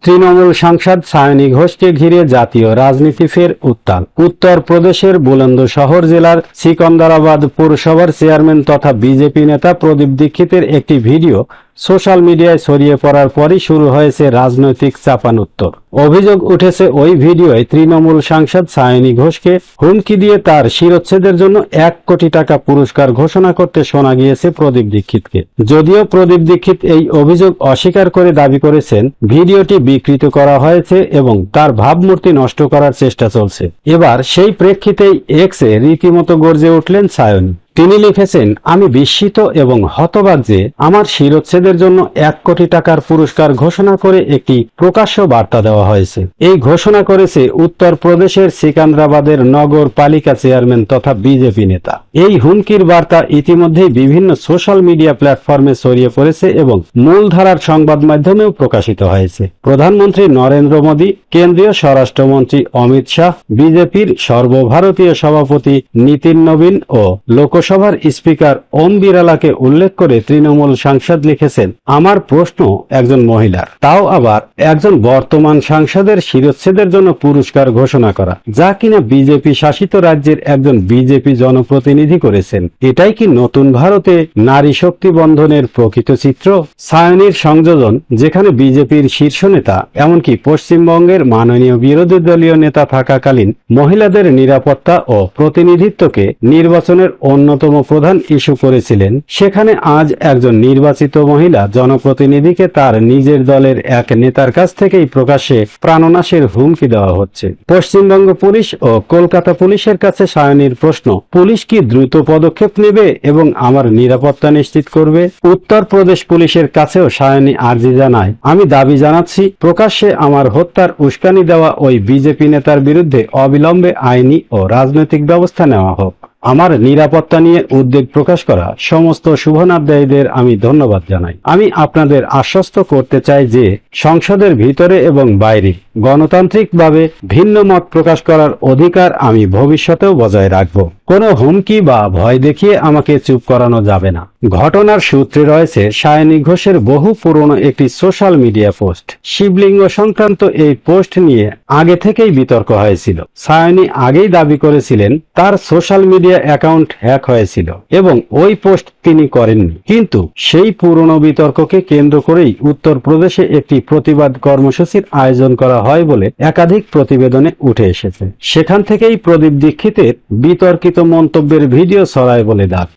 তৃণমূল সাংসদ সায়নী ঘোষকে ঘিরে জাতীয় রাজনীতি ফের উত্তাল। উত্তর প্রদেশের বুলন্দশহর জেলার সিকন্দরাবাদ পৌরসভার চেয়ারম্যান তথা বিজেপি নেতা প্রদীপ দীক্ষিতের একটি ভিডিও সোশ্যাল মিডিয়ায় ছড়িয়ে পড়ার পরই শুরু হয়েছে রাজনৈতিক চাপানুত্তর। অভিযোগ উঠেছে ওই ভিডিওয় তৃণমূল সাংসদ সায়নী ঘোষকে হুমকি দিয়ে তার শিরচ্ছেদের জন্য 1 কোটি টাকা পুরস্কার ঘোষণা করতে শোনা গিয়েছে প্রদীপ দীক্ষিতকে। যদিও প্রদীপ দীক্ষিত এই অভিযোগ অস্বীকার করে দাবি করেছেন ভিডিওটি বিকৃত করা হয়েছে এবং তার ভাবমূর্তি নষ্ট করার চেষ্টা চলছে। এবার সেই প্রেক্ষিতেই এক্সে রীতিমতো গর্জে উঠলেন সায়নী। তিনি লিখেছেন, আমি বিস্মিত এবং হতবাক যে আমার শিরচ্ছেদের জন্য 1 কোটি টাকার পুরস্কার ঘোষণা করে একটি প্রকাশ্য বার্তা দেওয়া হয়েছে। এই ঘোষণা করেছে উত্তর প্রদেশের সিকান্দ্রাবাদের নগর পালিকা চেয়ারম্যান তথা বিজেপি নেতা। এই হুমকির বার্তা ইতিমধ্যেই বিভিন্ন সোশ্যাল মিডিয়া প্ল্যাটফর্মে ছড়িয়ে পড়েছে এবং মূলধারার সংবাদ মাধ্যমেও প্রকাশিত হয়েছে। প্রধানমন্ত্রী নরেন্দ্র মোদী, কেন্দ্রীয় স্বরাষ্ট্রমন্ত্রী অমিত শাহ, বিজেপির সর্বভারতীয় সভাপতি নীতিন নবীন ও লোকসভার স্পিকার ওম বিড়লাকে উল্লেখ করে তৃণমূল সাংসদ লিখেছেন, আমার প্রশ্ন একজন মহিলার, তাও আবার একজন বর্তমান সাংসদের শিরচ্ছেদের জন্য পুরস্কার ঘোষণা করা, যা কিনা বিজেপি শাসিত রাজ্যের একজন বিজেপি জনপ্রতিনিধি করেছেন। এটাই কি নতুন ভারতে নারী শক্তি বন্ধনের প্রকৃত চিত্র? সায়নীর সংযোজন, যেখানে বিজেপির শীর্ষ নেতা এমনকি পশ্চিমবঙ্গের মাননীয় বিরোধী দলীয় নেতা থাকাকালীন মহিলাদের নিরাপত্তা ও প্রতিনিধিত্বকে নির্বাচনের অন্যতম প্রধান ইস্যু করেছিলেন, সেখানে আজ একজন নির্বাচিত মহিলা জনপ্রতিনিধিকে তার নিজের দলের এক নেতার কাছ থেকেই প্রকাশ্যে প্রাণনাশের হুমকি দেওয়া হচ্ছে। পশ্চিমবঙ্গ পুলিশ ও কলকাতা পুলিশের কাছে সায়নীর প্রশ্ন, পুলিশ কি দ্রুত পদক্ষেপ নেবে এবং আমার নিরাপত্তা নিশ্চিত করবে? উত্তর প্রদেশ পুলিশের কাছেও সায়নী আর্জি জানায়, আমি দাবি জানাচ্ছি প্রকাশ্যে আমার হত্যার উস্কানি দেওয়া ওই বিজেপি নেতার বিরুদ্ধে অবিলম্বে আইনি ও রাজনৈতিক ব্যবস্থা নেওয়া হোক। আমার নিরাপত্তা নিয়ে উদ্বেগ প্রকাশ করা সমস্ত শুভনাধ্যায়ীদের আমি ধন্যবাদ জানাই। আমি আপনাদের আশ্বস্ত করতে চাই যে সংসদের ভিতরে এবং বাইরে গণতান্ত্রিকভাবে ভিন্ন মত প্রকাশ করার অধিকার আমি ভবিষ্যতেও বজায় রাখব। কোনো হুমকি বা ভয় দেখিয়ে আমাকে চুপ করানো যাবে না। ঘটনার সূত্রে রয়েছে সায়নী ঘোষের বহু পুরনো একটি সোশ্যাল মিডিয়া পোস্ট। শিবলিঙ্গ সংক্রান্ত এই পোস্ট নিয়ে আগে থেকেই বিতর্ক হয়েছিল। সায়নী আগেই দাবি করেছিলেন তার সোশ্যাল মিডিয়া অ্যাকাউন্ট হ্যাক হয়েছিল এবং ওই পোস্ট তিনি করেননি। কিন্তু সেই পুরনো বিতর্ককে কেন্দ্র করেই উত্তরপ্রদেশে একটি প্রতিবাদ কর্মসূচির আয়োজন করা হয় বলে একাধিক প্রতিবেদনে উঠে এসেছে। সেখান থেকেই প্রদীপ দীক্ষিতের বিতর্কিত মন্তব্যের ভিডিও ছড়ায় বলে দাবি।